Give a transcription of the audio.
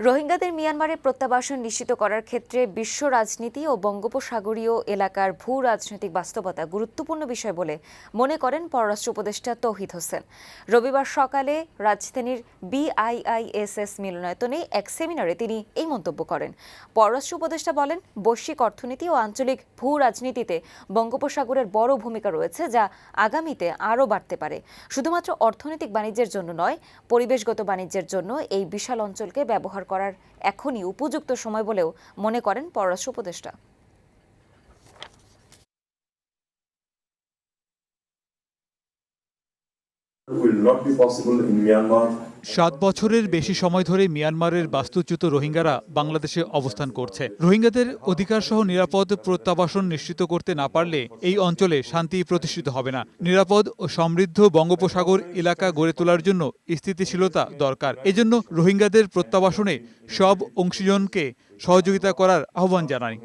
রোহিঙ্গাদের মিয়ানমারে প্রত্যাবাসন নিশ্চিত করার ক্ষেত্রে বিশ্ব রাজনীতি ও বঙ্গোপসাগরীয় এলাকার ভূ রাজনৈতিক বাস্তবতা গুরুত্বপূর্ণ বিষয় বলে মনে করেন পররাষ্ট্র উপদেষ্টা তৌহিদ হোসেন। রবিবার সকালে রাজধানীর BIISS মিলনায়তনে এক সেমিনারে তিনি এই মন্তব্য করেন। পররাষ্ট্র উপদেষ্টা বলেন, বৈশ্বিক অর্থনীতি ও আঞ্চলিক ভূ রাজনীতিতে বঙ্গোপসাগরের বড় ভূমিকা রয়েছে, যা আগামীতে আরও বাড়তে পারে। শুধুমাত্র অর্থনৈতিক বাণিজ্যের জন্য নয়, পরিবেশগত বাণিজ্যের জন্য এই বিশাল অঞ্চলকে ব্যবহার করার এখনই উপযুক্ত সময় বলেও মনে করেন পররাষ্ট্র উপদেষ্টা। will not be possible in Myanmar. 7 বছরের বেশি সময় ধরে মিয়ানমারের বাস্তুচ্যুত রোহিঙ্গারা বাংলাদেশে অবস্থান করছে। রোহিঙ্গাদের অধিকার সহ নিরাপদ প্রত্যাবাসন নিশ্চিত করতে না পারলে এই অঞ্চলে শান্তি প্রতিষ্ঠিত হবে না। নিরাপদ ও সমৃদ্ধ বঙ্গোপসাগর এলাকা গড়ে তোলার জন্য স্থিতিশীলতা দরকার। এজন্য রোহিঙ্গাদের প্রত্যাবাসনে সব অংশীজনকে সহযোগিতা করার আহ্বান জানাই।